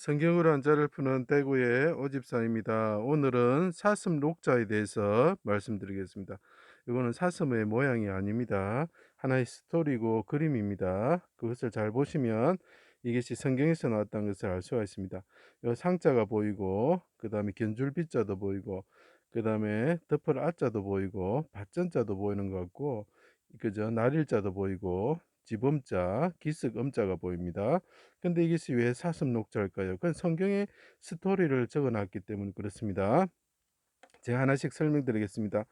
성경으로 한자를 푸는 대구의 오집사입니다. 오늘은 사슴 녹자에 대해서 말씀드리겠습니다. 이거는 사슴의 모양이 아닙니다. 하나의 스토리고 그림입니다. 그것을 잘 보시면 이것이 성경에서 나왔다는 것을 알 수가 있습니다. 요 상자가 보이고, 그 다음에 견줄비자도 보이고, 그 다음에 덮을 아자도 보이고, 밭전자도 보이는 것 같고, 그죠? 날일자도 보이고, 지범자, 기슭 음자가 보입니다. 근데 이것이 왜 사슴 녹자일까요? 그건 성경에 스토리를 적어 놨기 때문에 그렇습니다. 제가 하나씩 설명드리겠습니다.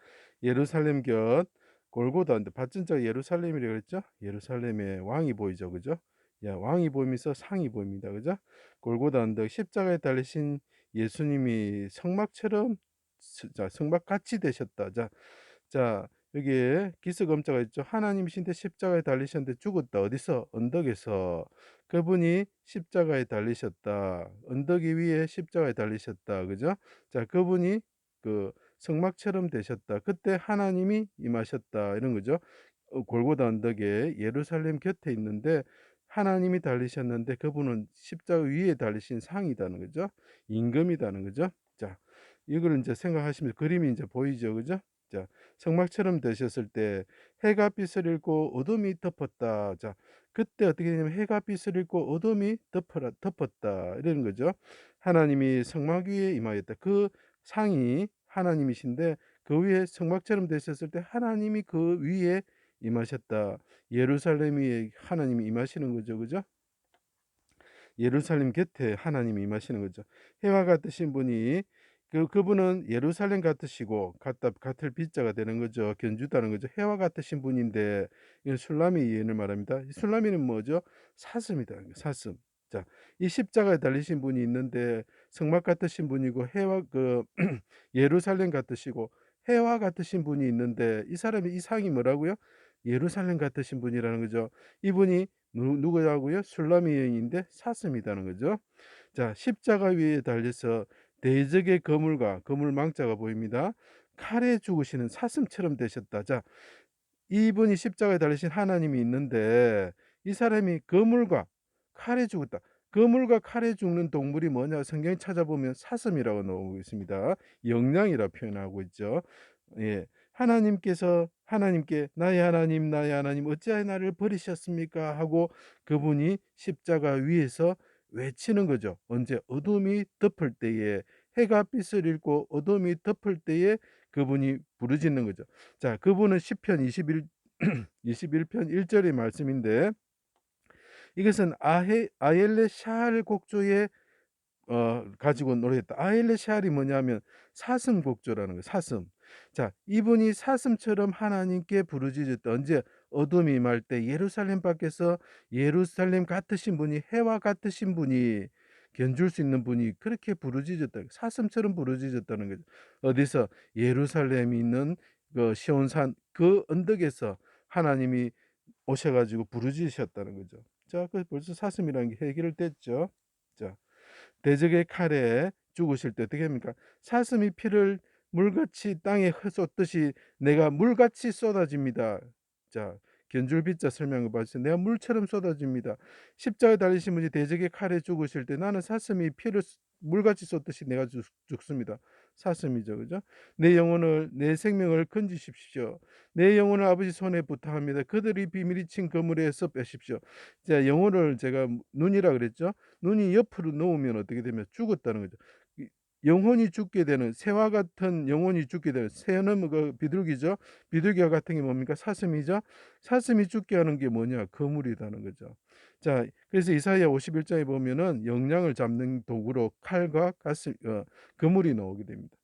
예루살렘 곁 골고다, 밭전자가 예루살렘이라고 그랬죠? 예루살렘에 왕이 보이죠, 그죠? 야, 왕이 보이면서 상이 보입니다, 그죠? 골고다 언덕 십자가에 달리신 예수님이 성막처럼, 자, 성막같이 되셨다. 자, 여기에 기스검자가 있죠. 하나님이신데 십자가에 달리셨는데 죽었다. 어디서? 언덕에서. 그분이 십자가에 달리셨다. 언덕 위에 십자가에 달리셨다. 그죠? 자, 그분이 그 성막처럼 되셨다. 그때 하나님이 임하셨다. 이런 거죠. 골고다 언덕에 예루살렘 곁에 있는데 하나님이 달리셨는데 그분은 십자가 위에 달리신 상이다는 거죠. 임금이다는 거죠. 자, 이걸 이제 생각하시면 그림이 이제 보이죠. 그죠? 자, 성막처럼 되셨을 때 해가 빛을 잃고 어둠이 덮었다. 자, 그때 어떻게 되냐면 해가 빛을 잃고 어둠이 덮었다. 이런 거죠. 하나님이 성막 위에 임하였다. 그 상이 하나님이신데 그 위에 성막처럼 되셨을 때 하나님이 그 위에 임하셨다. 예루살렘 위에 하나님이 임하시는 거죠. 그죠? 예루살렘 곁에 하나님이 임하시는 거죠. 해와 같으신 분이 그분은 예루살렘 같으시고 같을 빛자가 되는 거죠. 견주다는 거죠. 해와 같으신 분인데 이건 술라미 예언을 말합니다. 이 술라미는 뭐죠? 사슴이다. 사슴. 자, 이 십자가에 달리신 분이 있는데 성막 같으신 분이고 해와 예루살렘 같으시고 해와 같으신 분이 있는데 이 사람이 이 상이 뭐라고요? 예루살렘 같으신 분이라는 거죠. 이분이 누구라고요? 술라미 여인인데 사슴이라는 거죠. 자, 십자가 위에 달려서 대적의 거물과 거물 망자가 보입니다. 칼에 죽으시는 사슴처럼 되셨다. 자, 이분이 십자가에 달리신 하나님이 있는데 이 사람이 거물과 칼에 죽었다. 거물과 칼에 죽는 동물이 뭐냐? 성경에 찾아보면 사슴이라고 나오고 있습니다. 영양이라 표현하고 있죠. 예. 하나님께 나의 하나님 어찌하여 나를 버리셨습니까? 하고 그분이 십자가 위에서 외치는 거죠. 언제? 어둠이 덮을 때에, 해가 빛을 잃고 어둠이 덮을 때에 그분이 부르짖는 거죠. 자, 그분은 시편 21편 1절의 말씀인데 이것은 아엘레 샤알 곡조에 가지고 노래했다. 아일레 샤알이 뭐냐면 사슴 곡조라는 거예요. 사슴. 자, 이분이 사슴처럼 하나님께 부르짖었다. 언제? 어둠이 임할 때 예루살렘 밖에서 예루살렘 같으신 분이, 해와 같으신 분이, 견줄 수 있는 분이 그렇게 부르짖었다. 사슴처럼 부르짖었다는 거죠. 어디서? 예루살렘이 있는 그 시온산 그 언덕에서 하나님이 오셔가지고 부르짖으셨다는 거죠. 자, 그 벌써 사슴이라는 게 해결됐죠. 자, 대적의 칼에 죽으실 때 어떻게 합니까? 사슴이 피를 물같이 땅에 쏟듯이 내가 물같이 쏟아집니다. 자, 견줄비자 설명을 봐주세요. 내가 물처럼 쏟아집니다. 십자가에 달리신 분이 대적의 칼에 죽으실 때 나는 사슴이 피를 물같이 쏟듯이 내가 죽습니다. 사슴이죠, 그죠? 내 생명을 건지십시오. 내 영혼을 아버지 손에 부탁합니다. 그들이 비밀이 친 그물에서 빼십시오. 자, 영혼을 제가 눈이라 그랬죠. 눈이 옆으로 놓으면 어떻게 되면 죽었다는 거죠. 영혼이 죽게 되는 새와 같은 영혼이 죽게 되는 새는 그 비둘기죠. 비둘기와 같은 게 뭡니까? 사슴이죠. 사슴이 죽게 하는 게 뭐냐? 거물이라는 거죠. 자, 그래서 이사야 51장에 보면은 영양을 잡는 도구로 칼과 거물이 나오게 됩니다.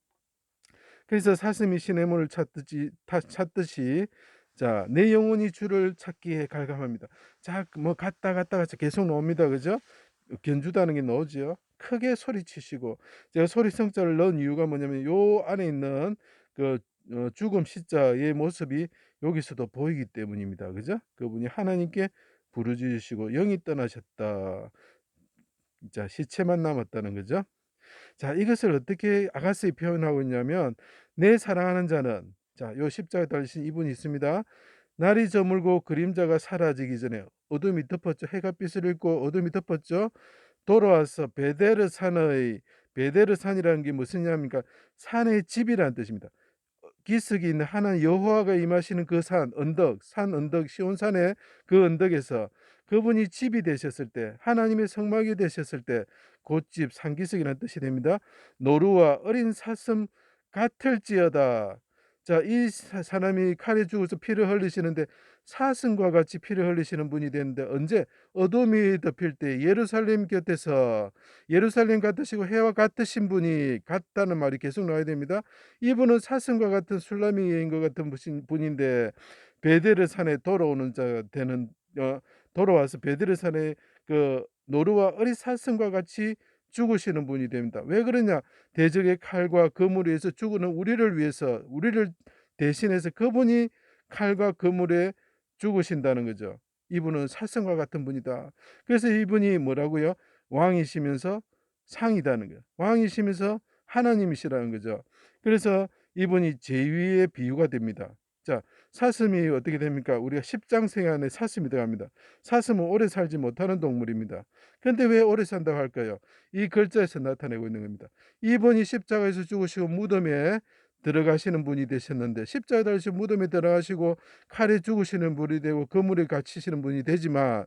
그래서 사슴이 시냇물을 찾듯이 자, 내 영혼이 주를 찾기에 갈감합니다. 자, 뭐 갔다가 계속 나옵니다. 그죠? 견주다는 게 나오죠. 크게 소리치시고 제가 소리 성자를 넣은 이유가 뭐냐면 요 안에 있는 그 죽음 시자의 모습이 여기서도 보이기 때문입니다. 그죠? 그분이 하나님께 부르짖으시고 영이 떠나셨다. 자, 시체만 남았다는 거죠. 자, 이것을 어떻게 아가스에 표현하고 있냐면 내 사랑하는 자는 자, 요 십자가에 달리신 이분이 있습니다. 날이 저물고 그림자가 사라지기 전에 어둠이 덮었죠. 해가 빛을 잃고 어둠이 덮었죠. 돌아와서 베데르산의, 베데르산이라는 게 무슨 의미입니까? 산의 집이라는 뜻입니다. 기슭이 있는 하나님 여호와가 임하시는 그 산, 언덕, 산 언덕, 시온산의 그 언덕에서 그분이 집이 되셨을 때, 하나님의 성막이 되셨을 때, 곧집 산기슭이라는 뜻이 됩니다. 노루와 어린 사슴 같을지어다. 자, 이 사람이 칼에 죽어서 피를 흘리시는데 사슴과 같이 피를 흘리시는 분이 되는데, 언제? 어둠이 덮일 때 예루살렘 곁에서, 예루살렘 같으시고 해와 같으신 분이, 같다는 말이 계속 나와야 됩니다. 이분은 사슴과 같은 술라미 여인과 같은 분인데 베델의 산에 돌아오는 자가 되는, 돌아와서 베델의 산에 그 노루와 어린 사슴과 같이 죽으시는 분이 됩니다. 왜 그러냐? 대적의 칼과 검으로 해서 죽는 우리를 위해서, 우리를 대신해서 그분이 칼과 검으로 죽으신다는 거죠. 이분은 사슴과 같은 분이다. 그래서 이분이 뭐라고요? 왕이시면서 상이다는 거예요. 왕이시면서 하나님이시라는 거죠. 그래서 이분이 제위의 비유가 됩니다. 자, 사슴이 어떻게 됩니까? 우리가 십장생 안에 사슴이 들어갑니다. 사슴은 오래 살지 못하는 동물입니다. 그런데 왜 오래 산다고 할까요? 이 글자에서 나타내고 있는 겁니다. 이분이 십자가에서 죽으시고 무덤에 들어가시는 분이 되셨는데, 십자가에 달리시고 무덤에 들어가시고 칼에 죽으시는 분이 되고 그물에 갇히시는 분이 되지만,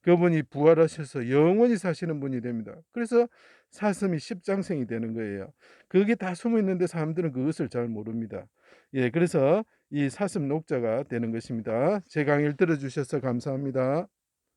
그분이 부활하셔서 영원히 사시는 분이 됩니다. 그래서 사슴이 십장생이 되는 거예요. 그게 다 숨어 있는데 사람들은 그것을 잘 모릅니다. 예, 그래서 이 사슴 녹자가 되는 것입니다. 제 강의를 들어주셔서 감사합니다.